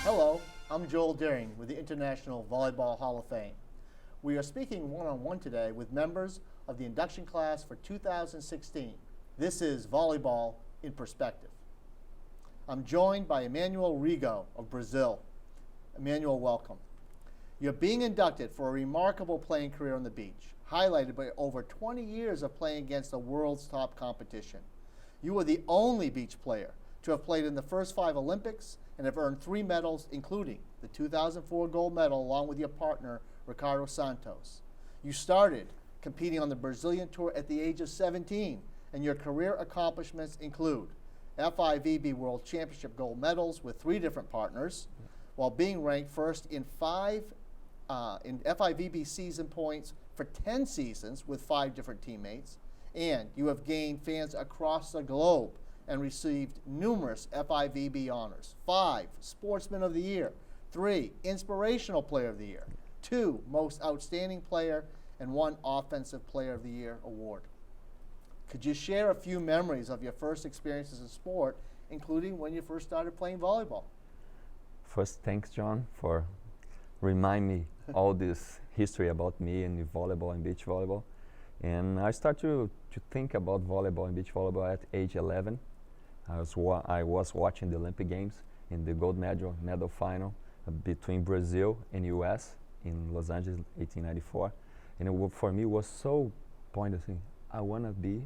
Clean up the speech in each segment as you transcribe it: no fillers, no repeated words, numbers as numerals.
Hello, I'm Joel Deering with the International Volleyball Hall of Fame. We are speaking one-on-one today with members of the induction class for 2016. This is Volleyball in Perspective. I'm joined by Emanuel Rego of Brazil. Emanuel, welcome. You're being inducted for a remarkable playing career on the beach, highlighted by over 20 years of playing against the world's top competition. You are the only beach player to have played in the first 5 Olympics and have earned 3 medals, including the 2004 gold medal along with your partner, Ricardo Santos. You started competing on the Brazilian Tour at the age of 17, and your career accomplishments include FIVB World Championship gold medals with 3 different partners, while being ranked first in FIVB season points for 10 seasons with 5 different teammates, and you have gained fans across the globe and received numerous FIVB honors. 5 Sportsman of the Year, 3 Inspirational Player of the Year, 2 Most Outstanding Player, and 1 Offensive Player of the Year award. Could you share a few memories of your first experiences in sport, including when you first started playing volleyball? First, thanks, John, for reminding me all this history about me and volleyball and beach volleyball. And I started to think about volleyball and beach volleyball at age 11. I was watching the Olympic Games in the gold medal final between Brazil and US in Los Angeles, 1894. And for me, it was so pointless. I want to be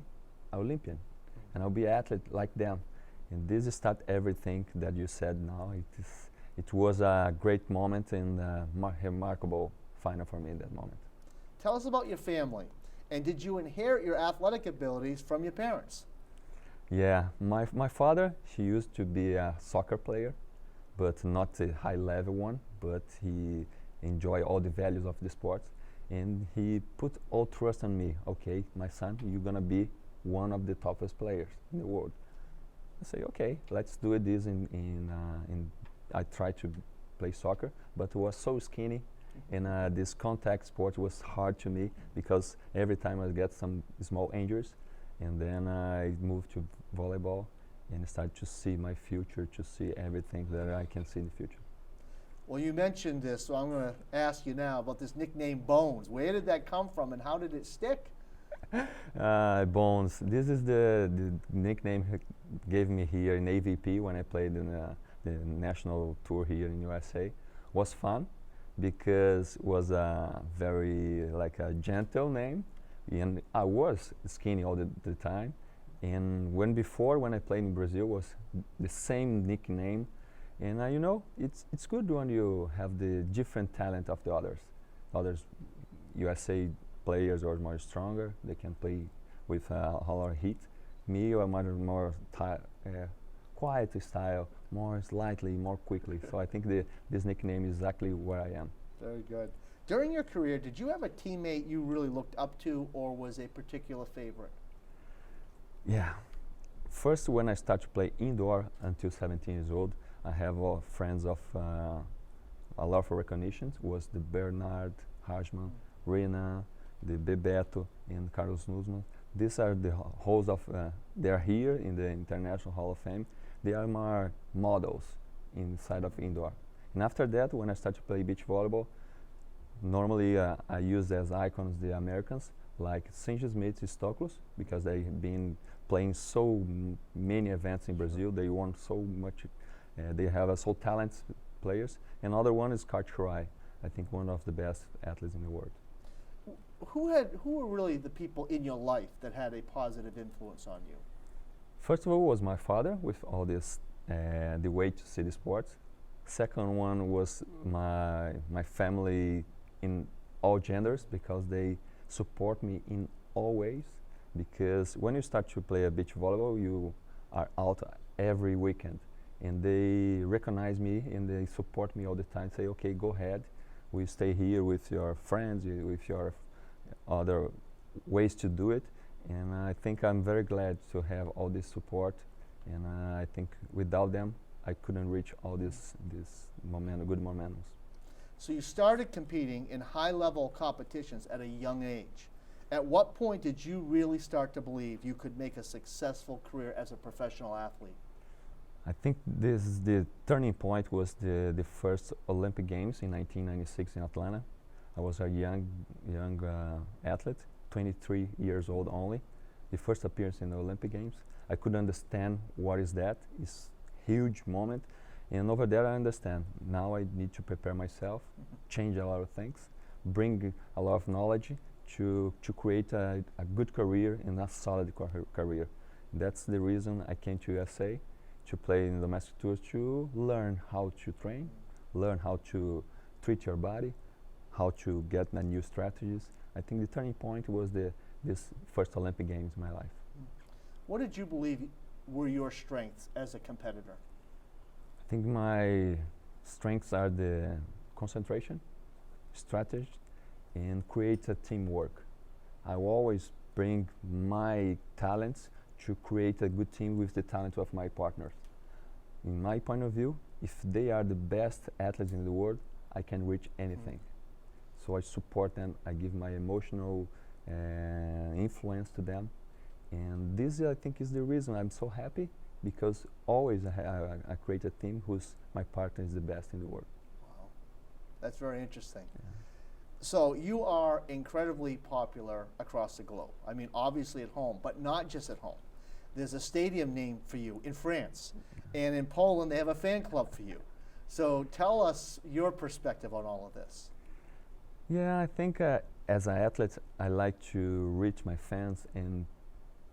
an Olympian, and I'll be an athlete like them. And this started everything that you said now. It was a great moment and a remarkable final for me in that moment. Tell us about your family. And did you inherit your athletic abilities from your parents? Yeah, my father, he used to be a soccer player, but not a high-level one, but he enjoyed all the values of the sport. And he put all trust on me. Okay, my son, you're going to be one of the toughest players in the world. I say, okay, let's do this. I tried to play soccer, but it was so skinny. And this contact sport was hard to me because every time I get some small injuries. And then I moved to volleyball and started to see my future, to see everything that I can see in the future. Well, you mentioned this, so I'm going to ask you now about this nickname Bones. Where did that come from and how did it stick? Bones. This is the nickname he gave me here in AVP when I played in the national tour here in USA. Was fun because it was a very like a gentle name. And I was skinny all the time. And when I played in Brazil was the same nickname. And you know, it's good when you have the different talent of the others. Others USA players are more stronger. They can play with a lot of heat. Me, I'm more quiet style, more slightly, more quickly. So I think this nickname is exactly where I am. Very good. During your career, did you have a teammate you really looked up to or was a particular favorite? Yeah. First, when I started to play indoor until 17 years old, I have friends of a lot of recognitions. Was the Bernard, Hajman, Rena, the Bebeto, and Carlos Nuzman. These are the hosts of, they are here in the International Hall of Fame. They are my models inside of indoor. And after that, when I started to play beach volleyball, normally I use as icons the Americans like Sanchez Smith Stoklos because they've been playing so many events in Brazil. They won so much. They have so talented players. Another one is Cartwright, I think one of the best athletes in the world. Who were really the people in your life that had a positive influence on you? First of all was my father with all this, the way to see the sports. Second one was my family in all genders because they support me in all ways. Because when you start to play a beach volleyball, you are out every weekend. And they recognize me and they support me all the time. Say, okay, go ahead. We stay here with your friends, with your other ways to do it. And I think I'm very glad to have all this support. And I think without them, I couldn't reach all this good momentum. So you started competing in high-level competitions at a young age. At what point did you really start to believe you could make a successful career as a professional athlete? I think this is the turning point was the first Olympic Games in 1996 in Atlanta. I was a young athlete, 23 years old only. The first appearance in the Olympic Games. I could understand what is that. It's huge moment. And over there I understand. Now I need to prepare myself, change a lot of things, bring a lot of knowledge to create a good career and a solid career. That's the reason I came to USA to play in domestic tours, to learn how to train, learn how to treat your body, how to get the new strategies. I think the turning point was this first Olympic Games in my life. What did you believe were your strengths as a competitor? I think my strengths are the concentration, strategy, and create a teamwork. I will always bring my talents to create a good team with the talent of my partners. In my point of view, if they are the best athletes in the world, I can reach anything. So I support them, I give my emotional influence to them. And this, I think, is the reason I'm so happy, because always I create a team whose my partner is the best in the world. Wow, that's very interesting. Yeah. So you are incredibly popular across the globe. I mean, obviously at home, but not just at home. There's a stadium named for you in France, and in Poland they have a fan club for you. So tell us your perspective on all of this. Yeah, I think as an athlete, I like to reach my fans and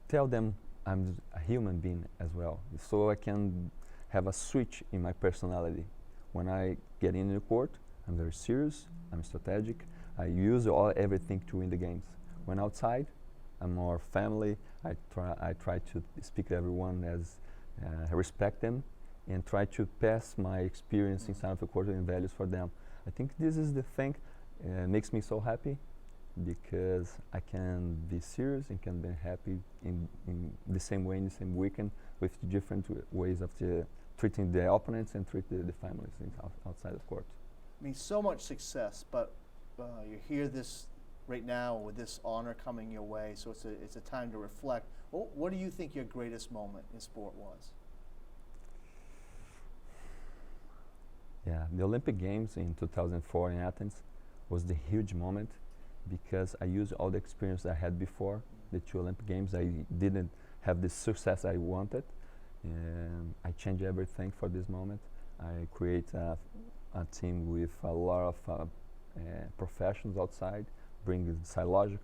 tell them I'm a human being as well, so I can have a switch in my personality. When I get in the court, I'm very serious, I'm strategic, I use everything to win the games. When outside, I'm more family, I try to speak to everyone as respect them and try to pass my experience inside of the court and values for them. I think this is the thing makes me so happy, because I can be serious and can be happy in the same way, in the same weekend, with different ways of treating the opponents and treat the families outside of court. I mean, so much success, but you're here right now with this honor coming your way, so it's a time to reflect. What do you think your greatest moment in sport was? Yeah, the Olympic Games in 2004 in Athens was the huge moment, because I used all the experience I had before the two Olympic Games. I didn't have the success I wanted, and I changed everything for this moment. I create a team with a lot of professionals outside, bring the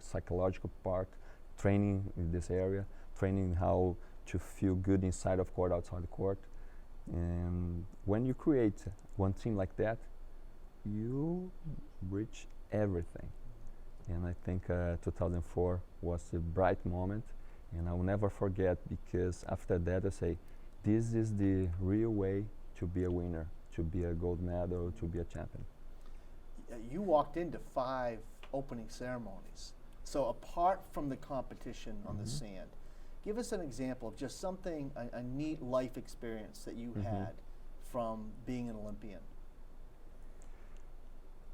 psychological part, training in this area, training how to feel good inside of court, outside the court. And when you create one team like that, you reach everything. And I think 2004 was a bright moment, and I will never forget, because after that I say, this is the real way to be a winner, to be a gold medal, to be a champion. You walked into 5 opening ceremonies. So apart from the competition on the sand, give us an example of just something, a neat life experience that you had from being an Olympian.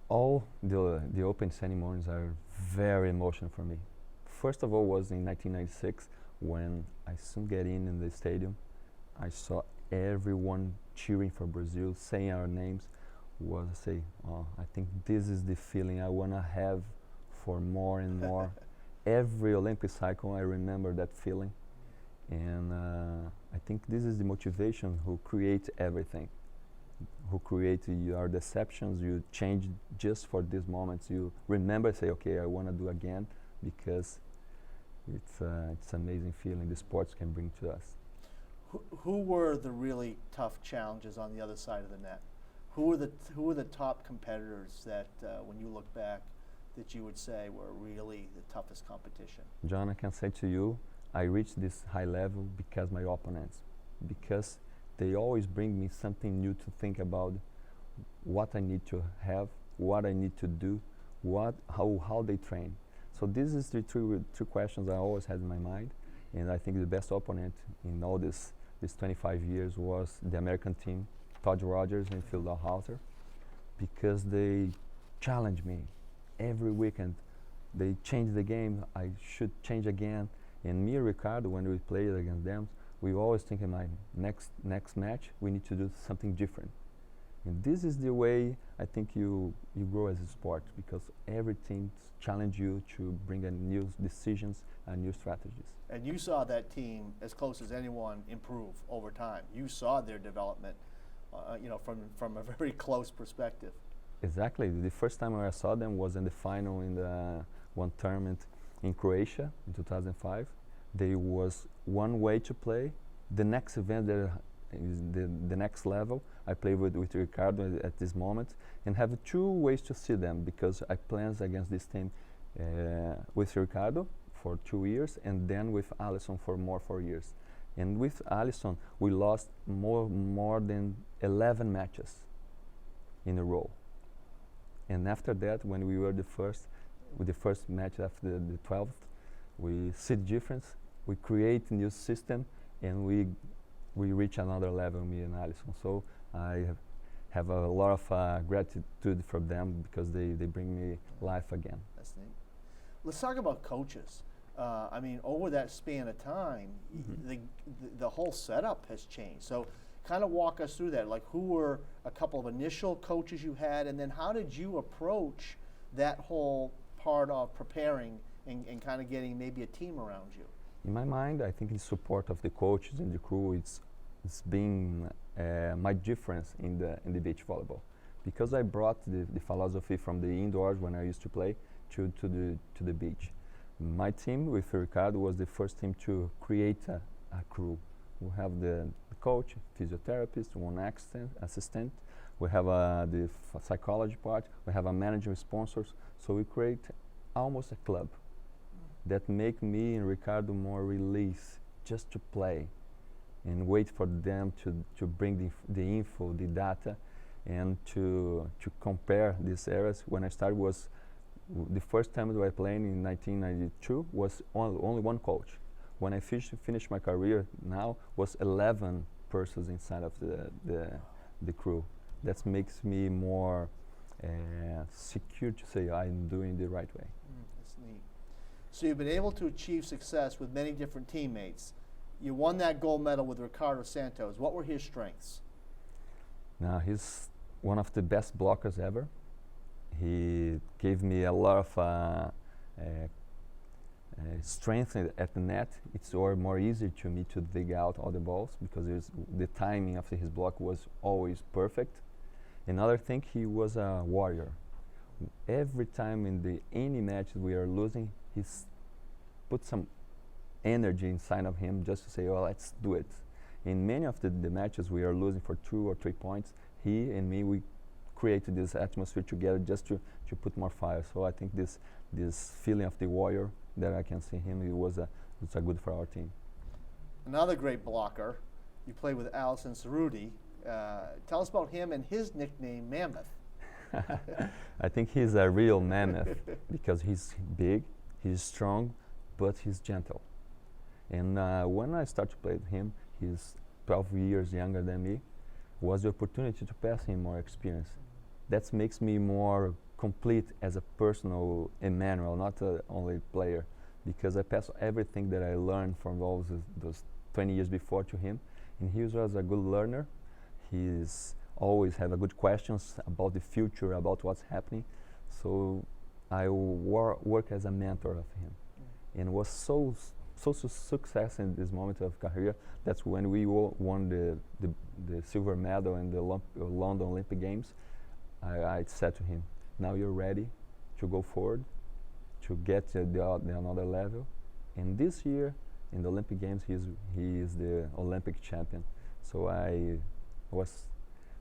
All the open ceremonies are very emotional for me. First of all was in 1996, when I soon get in the stadium. I saw everyone cheering for Brazil, saying our names. I think this is the feeling I want to have for more and more. Every Olympic cycle I remember that feeling. And I think this is the motivation who creates everything, who create your deceptions. You change just for these moments. You remember, say, okay, I want to do again, because it's an amazing feeling the sports can bring to us. Who were the really tough challenges on the other side of the net? Who were the top competitors that, when you look back, that you would say were really the toughest competition? John, I can say to you, I reached this high level because my opponents, because they always bring me something new to think about, what I need to have, what I need to do, how they train. So this is the two questions I always had in my mind, and I think the best opponent in all this 25 years was the American team, Todd Rogers and Phil Dalhouser, because they challenged me every weekend. They changed the game, I should change again. And me and Ricardo, when we played against them, we always think in my next match, we need to do something different. And this is the way I think you grow as a sport, because every team challenge you to bring in new decisions and new strategies. And you saw that team, as close as anyone, improve over time. You saw their development, from a very close perspective. Exactly. The first time I saw them was in the final in the one tournament in Croatia in 2005. There was one way to play. The next event there is the next level. I play with Ricardo at this moment, and have two ways to see them, because I played against this team with Ricardo for 2 years, and then with Alisson for 4 years. And with Alisson, we lost more than 11 matches in a row. And after that, when we were with the first match after the 12th, we see the difference. We create a new system, and we reach another level, me and Alisson. So I have a lot of gratitude for them, because they bring me life again. That's neat. Let's talk about coaches. I mean, over that span of time, the whole setup has changed. So kind of walk us through that. Like, who were a couple of initial coaches you had, and then how did you approach that whole part of preparing and kind of getting maybe a team around you? In my mind, I think the support of the coaches and the crew, it's been my difference in the beach volleyball, because I brought the philosophy from the indoors when I used to play to the beach. My team with Ricardo was the first team to create a crew. We have the coach, physiotherapist, one assistant. We have the psychology part. We have a manager, sponsors. So we create almost a club that make me and Ricardo more released just to play, and wait for them to bring the info, the data, and to compare these areas. When I started was the first time that I played in 1992 was only one coach. When I finished my career now was 11 persons inside of the crew. That makes me more secure to say I'm doing the right way. That's neat. So you've been able to achieve success with many different teammates. You won that gold medal with Ricardo Santos. What were his strengths? Now, he's one of the best blockers ever. He gave me a lot of strength at the net. It's more easy to me to dig out all the balls, because the timing of his block was always perfect. Another thing, he was a warrior. Every time in any match we are losing, he's put some energy inside of him just to say, oh, let's do it. In many of the matches we are losing for 2 or 3 points, he and me, we created this atmosphere together just to put more fire. So I think this feeling of the warrior that I can see him, it was good for our team. Another great blocker, you played with Alison Cerruti. Tell us about him and his nickname, Mammoth. I think he's a real mammoth because he's big, he's strong, but he's gentle. And when I started to play with him, he's 12 years younger than me, was the opportunity to pass him more experience. That makes me more complete as a personal Emanuel, not only player, because I pass everything that I learned from those 20 years before to him. And he was a good learner. He's always have a good questions about the future, about what's happening. So I work as a mentor of him, and was so success in this moment of career. That's when we won the silver medal in the London Olympic Games. I said to him, now you're ready to go forward, to get the another level. And this year in the Olympic Games, he is the Olympic champion. So I was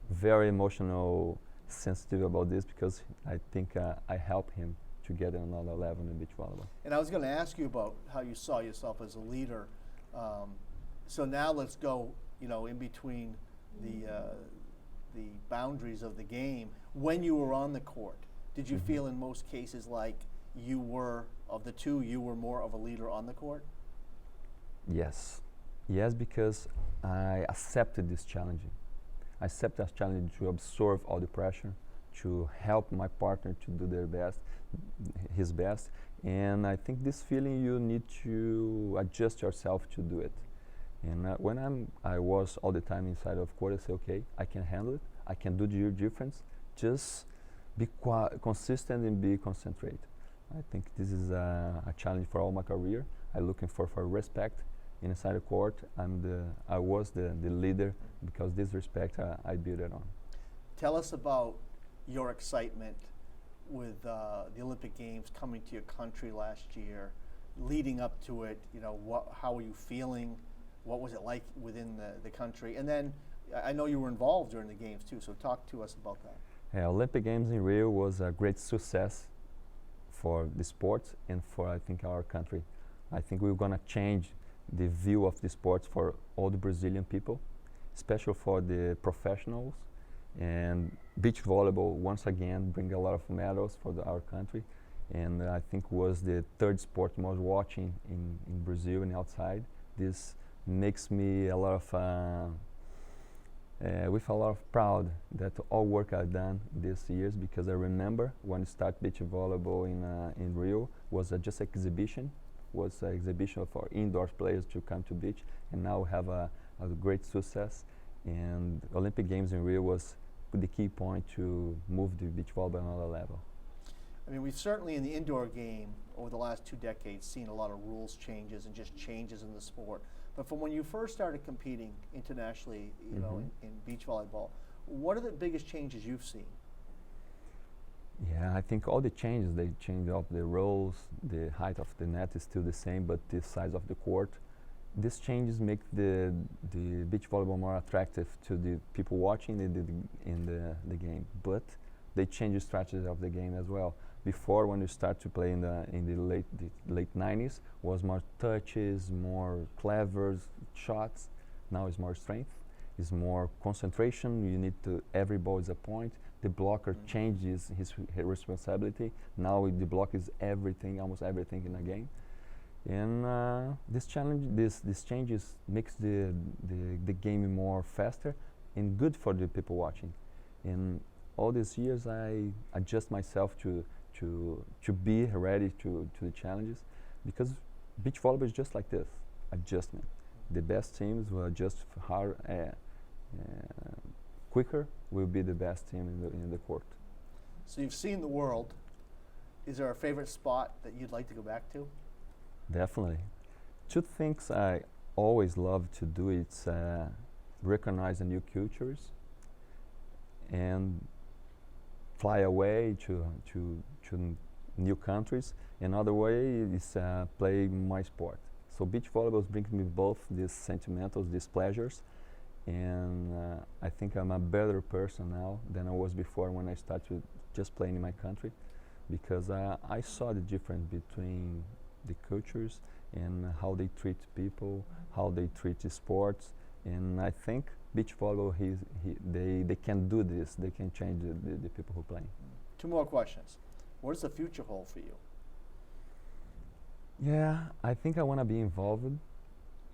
very emotional, sensitive about this, because I think I helped him to get another level in beach volleyball. And I was going to ask you about how you saw yourself as a leader. So now let's go, in between the boundaries of the game. When you were on the court, did you feel in most cases like you were, of the two, you were more of a leader on the court? Yes. Yes, because I accepted this challenge. I accepted this challenge to absorb all the pressure, to help my partner to do his best. And I think this feeling, you need to adjust yourself to do it. And when I was all the time inside of court, I say, okay, I can handle it. I can do the difference. Just be consistent and be concentrated. I think this is a challenge for all my career. I'm looking for respect inside the court. I was the leader because this respect I built it on. Tell us about your excitement with the Olympic Games coming to your country last year, leading up to it. You know, how were you feeling? What was it like within the country? And then I know you were involved during the games too, so talk to us about that. Yeah, Olympic Games in Rio was a great success for the sport and for, I think, our country. I think we're going to change the view of the sport for all the Brazilian people, especially for the professionals. And beach volleyball, once again, bring a lot of medals for our country. And I think was the third sport most watching in Brazil and outside. This makes me a lot of with a lot of proud that all work I've done these years, because I remember when I started beach volleyball in Rio was just exhibition, was an exhibition for indoor players to come to beach, and now we have a great success. And Olympic Games in Rio was the key point to move the beach volleyball another level. I mean, we've certainly in the indoor game over the last 2 decades seen a lot of rules changes and just changes in the sport. But from when you first started competing internationally, you know, in beach volleyball, what are the biggest changes you've seen? Yeah, I think all the changes, they change up the roles, the height of the net is still the same, but the size of the court. These changes make the beach volleyball more attractive to the people watching the game, but they change the strategy of the game as well. Before, when you start to play in the late 90s, was more touches, more clever shots. Now it's more strength, it's more concentration. You need to, every ball is a point. The blocker changes his responsibility. Now the block is everything, almost everything in a game. And this changes makes the game more faster and good for the people watching. In all these years, I adjust myself to be ready to the challenges, because beach volleyball is just like this, adjustment. The best teams will adjust hard, quicker will be the best team in the court. So you've seen the world. Is there a favorite spot that you'd like to go back to? Definitely. 2 things I always love to do, it's recognize the new cultures and fly away to new countries. Another way is play my sport. So beach volleyball brings me both these sentimentals, these pleasures, and I think I'm a better person now than I was before when I started just playing in my country, because I saw the difference between the cultures and how they treat people, how they treat the sports, and I think beach volleyball, they can do this. They can change the people who play. 2 more questions. What does the future hold for you? Yeah, I think I want to be involved.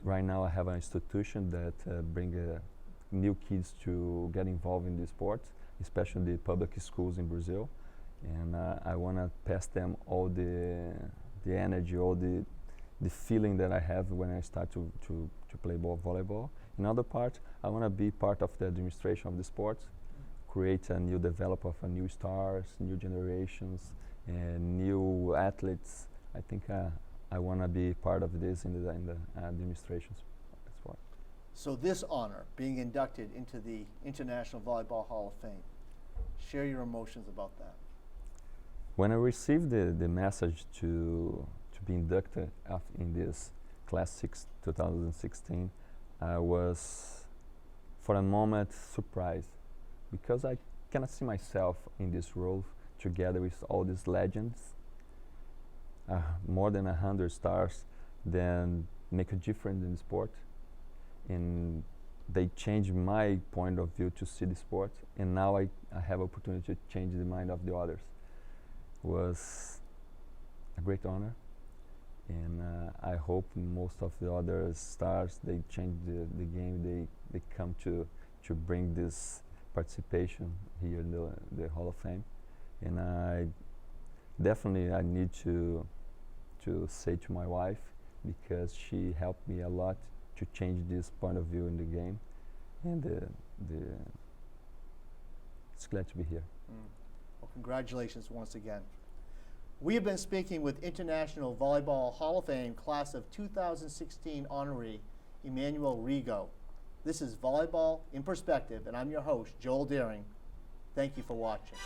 Right now, I have an institution that bring new kids to get involved in the sport, especially the public schools in Brazil, and I want to pass them all the energy, all the feeling that I have when I start to play volleyball. Another part, I want to be part of the administration of the sport, create a new develop of new stars, new generations, and new athletes. I think I want to be part of this in the administration sport. So this honor, being inducted into the International Volleyball Hall of Fame, share your emotions about that. When I received the message to be inducted in this Class 6 2016, I was, for a moment, surprised, because I cannot see myself in this role together with all these legends, more than 100 stars, then make a difference in the sport. And they changed my point of view to see the sport, and now I have opportunity to change the mind of the others. Was a great honor, and I hope most of the other stars, they change the game, they come to bring this participation here in the Hall of Fame. And I need to say to my wife, because she helped me a lot to change this point of view in the game, and it's glad to be here. Well, congratulations once again. We have been speaking with International Volleyball Hall of Fame Class of 2016 honoree, Emanuel Rego. This is Volleyball in Perspective, and I'm your host, Joel Deering. Thank you for watching.